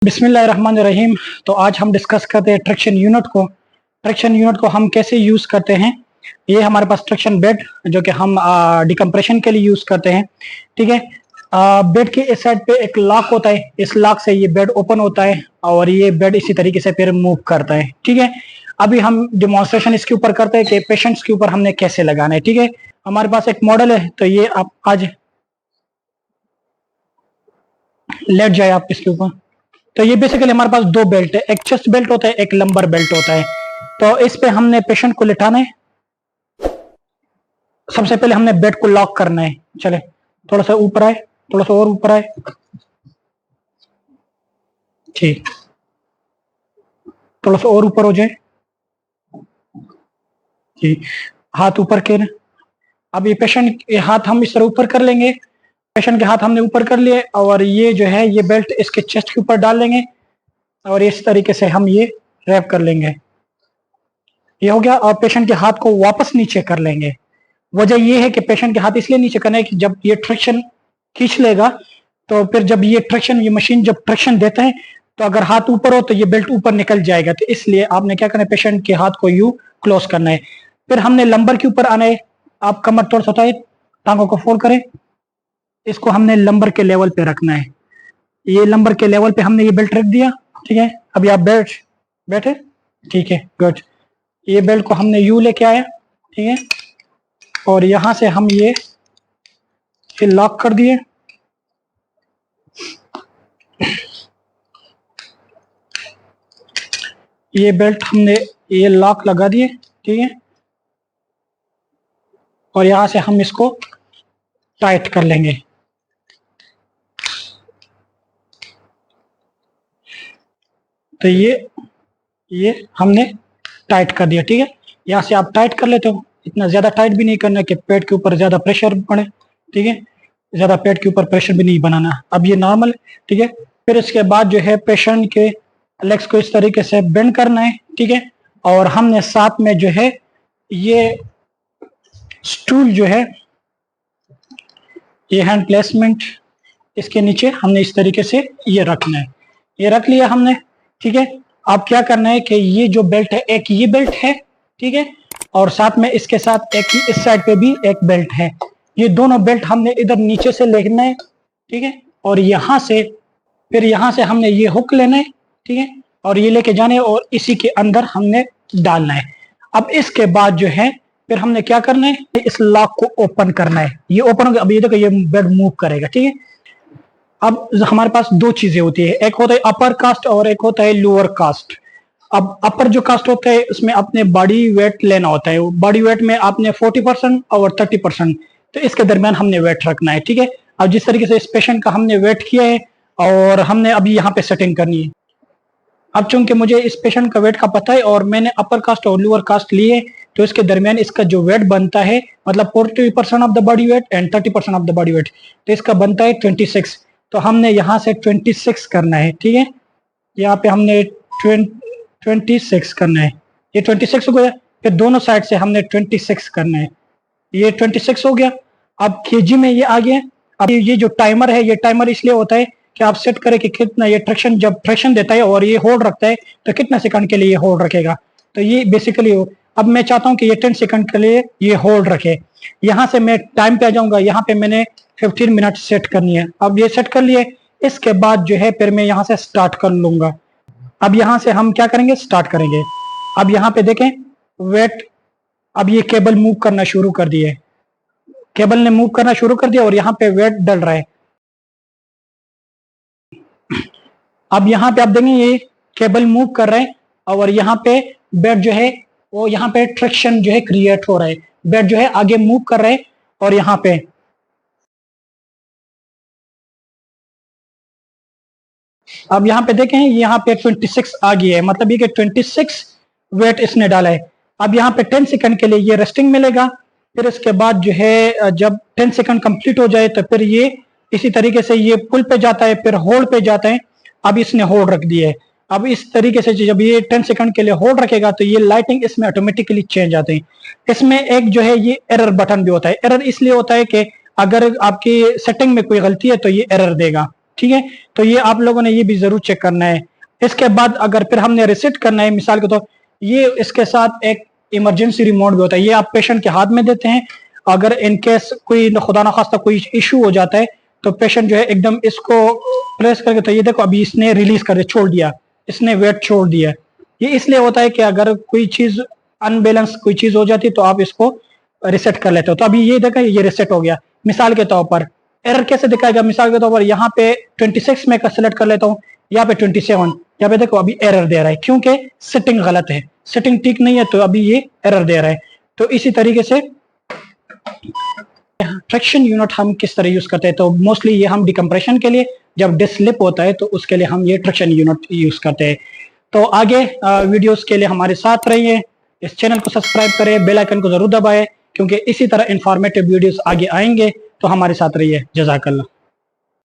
बिस्मिल्लाहिर्रहमानिर्रहीम। तो आज हम डिस्कस करते हैं ट्रैक्शन यूनिट को। ट्रैक्शन यूनिट को हम कैसे यूज़ करते हैं। ये हमारे पास ट्रैक्शन बेड जो कि हम डिकम्प्रेशन के लिए यूज़ करते हैं। ठीक है। बेड के इस साइड पे एक लॉक होता है, इस लॉक से ये बेड ओपन होता है और ये बेड इसी तरीके से फिर मूव करता है। ठीक है। अभी हम डिमॉन्स्ट्रेशन इसके ऊपर करते हैं कि पेशेंट्स के ऊपर हमने कैसे लगाना है। ठीक है। हमारे पास एक मॉडल है, तो ये आप आज लेट जाए आप इसके ऊपर। तो ये बेसिकली हमारे पास दो बेल्ट है, एक चेस्ट बेल्ट होता है, एक लंबर बेल्ट होता है। तो इस पे हमने पेशेंट को लिटाना है। सबसे पहले हमने बेड को लॉक करना है। चले थोड़ा सा ऊपर आए, थोड़ा सा और ऊपर आए। ठीक, थोड़ा सा और ऊपर हो जाए। ठीक, हाथ ऊपर के। अब ये पेशेंट के हाथ हम इस तरह ऊपर कर लेंगे। पेशेंट के हाथ हमने ऊपर कर लिए और ये जो है ये बेल्ट इसके चेस्ट के ऊपर डाल लेंगे और इस तरीके से हम ये रैप कर लेंगे। ये हो गया। और पेशेंट के हाथ को वापस नीचे कर लेंगे। वजह ये है कि पेशेंट के हाथ इसलिए नीचे करना है कि जब ये ट्रैक्शन खींच लेगा तो फिर जब ये ट्रैक्शन, ये मशीन जब ट्रैक्शन देता है तो अगर हाथ ऊपर हो तो ये बेल्ट ऊपर निकल जाएगा। तो इसलिए आपने क्या करना है, पेशेंट के हाथ को यू क्लोज करना है। फिर हमने लंबर के ऊपर आना है। आप कमर थोड़ा सा उठाइए, टांगों को फोल्ड करें। इसको हमने लंबर के लेवल पे रखना है। ये लंबर के लेवल पे हमने ये बेल्ट रख दिया। ठीक है। अभी आप बैठे। ठीक है, गुड। ये बेल्ट को हमने यू लेके आया। ठीक है। और यहां से हम ये लॉक कर दिए। ये बेल्ट हमने ये लॉक लगा दिए। ठीक है। और यहां से हम इसको टाइट कर लेंगे। तो ये हमने टाइट कर दिया। ठीक है। यहां से आप टाइट कर लेते हो। इतना ज्यादा टाइट भी नहीं करना कि पेट के ऊपर ज्यादा प्रेशर पड़े। ठीक है। ज्यादा पेट के ऊपर प्रेशर भी नहीं बनाना। अब ये नॉर्मल। ठीक है। फिर इसके बाद जो है पेशेंट के लेग्स को इस तरीके से बेंड करना है। ठीक है। और हमने साथ में जो है ये स्टूल जो है, ये हैंड प्लेसमेंट इसके नीचे हमने इस तरीके से ये रखना है। ये रख लिया हमने। ठीक है। अब क्या करना है कि ये जो बेल्ट है, एक ये बेल्ट है। ठीक है। और साथ में इसके साथ एक इस साइड पे भी एक बेल्ट है। ये दोनों बेल्ट हमने इधर नीचे से लेना है। ठीक है। और यहां से फिर यहां से हमने ये हुक लेना है। ठीक है। और ये लेके जाने और इसी के अंदर हमने डालना है। अब इसके बाद जो है फिर हमने क्या करना है, इस लॉक को ओपन करना है। ये ओपन हो गया। अब ये देखो ये बेड मूव करेगा। ठीक है। अब हमारे पास दो चीजें होती है, एक होता है अपर कास्ट और एक होता है लोअर कास्ट। अब अपर जो कास्ट होता है उसमें अपने बॉडी वेट लेना होता है। बॉडी वेट में आपने 40% और 30%, तो इसके दरमियान हमने वेट रखना है। ठीक है। अब जिस तरीके से इस पेशेंट का हमने वेट किया है और हमने अभी यहाँ पे सेटिंग करनी है। अब चूंकि मुझे इस पेशेंट का वेट का पता है और मैंने अपर कास्ट और लोअर कास्ट लिए, तो इसके दरमियान इसका जो वेट बनता है, मतलब 40% of the body weight and 30% of the body weight, तो इसका बनता है 26। तो हमने यहाँ से 26 करना है। ठीक है। यहाँ पे हमने 26 करना है। ये 26 हो गया। फिर दोनों साइड से हमने 26 करना है। ये 26 हो गया। अब केजी में ये आ गया। अब ये जो टाइमर है, ये टाइमर इसलिए होता है कि आप सेट करें कि कितना ये ट्रैक्शन, जब ट्रैक्शन देता है और ये होल्ड रखता है तो कितना सेकंड के लिए ये होल्ड रखेगा। तो ये बेसिकली अब मैं चाहता हूं कि ये 10 सेकंड के लिए ये होल्ड रखे। यहां से मैं टाइम पे आ जाऊंगा। यहाँ पे मैंने 15 मिनट सेट करनी है। अब ये सेट कर लिए। इसके बाद जो है फिर मैं यहाँ से स्टार्ट कर लूंगा। अब यहाँ से हम क्या करेंगे, स्टार्ट करेंगे। अब यहाँ पे देखें वेट, अब ये केबल मूव करना शुरू कर दिए। केबल ने मूव करना शुरू कर दिया और यहाँ पे वेट डल रहा है। अब यहाँ पे आप देखेंगे ये केबल मूव कर रहे हैं और यहाँ पे बेड जो है वो यहाँ पे ट्रैक्शन जो है क्रिएट हो रहा है। बेड जो है आगे मूव कर रहे हैं और यहाँ पे अब यहाँ पे देखें यहाँ पे 26 आ गई है, मतलब ये कि 26 वेट इसने डाला है। अब यहाँ पे 10 सेकंड के लिए ये रेस्टिंग मिलेगा। फिर इसके बाद जो है जब 10 सेकंड कंप्लीट हो जाए तो फिर ये इसी तरीके से ये पुल पे जाता है, फिर होल्ड पे जाता है। अब इसने होल्ड रख दिया है। अब इस तरीके से जब ये 10 सेकंड के लिए होल्ड रखेगा तो ये लाइटिंग इसमें ऑटोमेटिकली चेंज आते हैं। इसमें एक जो है ये एरर बटन भी होता है। एरर इसलिए होता है कि अगर आपकी सेटिंग में कोई गलती है तो ये एरर देगा। ठीक है, तो ये आप लोगों ने ये भी जरूर चेक करना है। इसके बाद अगर फिर हमने रिसेट करना है, मिसाल के तो ये इसके साथ एक इमरजेंसी रिमोट भी होता है, ये आप पेशेंट के हाथ में देते हैं। अगर इनकेस कोई खुदा ना खास्ता कोई इशू हो जाता है तो पेशेंट जो है एकदम इसको प्रेस करके, तो ये देखो अभी इसने रिलीज कर छोड़ दिया, इसने वेट छोड़ दिया। ये इसलिए होता है कि अगर कोई चीज अनबैलेंस कोई चीज हो जाती है तो आप इसको रिसेट कर लेते हो। तो अभी ये देखा ये रिसेट हो गया। मिसाल के तौर पर एरर कैसे दिखाएगा, मिसाल के तौर पर यहाँ पे 26 में सेलेक्ट कर लेता हूँ, यहाँ पे 27, यहाँ पे देखो अभी एरर दे रहा है क्योंकि सेटिंग गलत है, सेटिंग ठीक नहीं है, तो अभी ये एरर दे रहा है। तो इसी तरीके से ट्रैक्शन यूनिट हम किस तरह यूज करते हैं, तो मोस्टली ये हम डिकम्प्रेशन के लिए, जब डिस्क स्लिप होता है तो उसके लिए हम ये ट्रैक्शन यूनिट यूज करते हैं। तो आगे वीडियोस के लिए हमारे साथ रहिए, इस चैनल को सब्सक्राइब करें, बेल आइकन को जरूर दबाएं क्योंकि इसी तरह इंफॉर्मेटिव वीडियोस आगे आएंगे। तो हमारे साथ रहिए। जज़ाकल्लाह।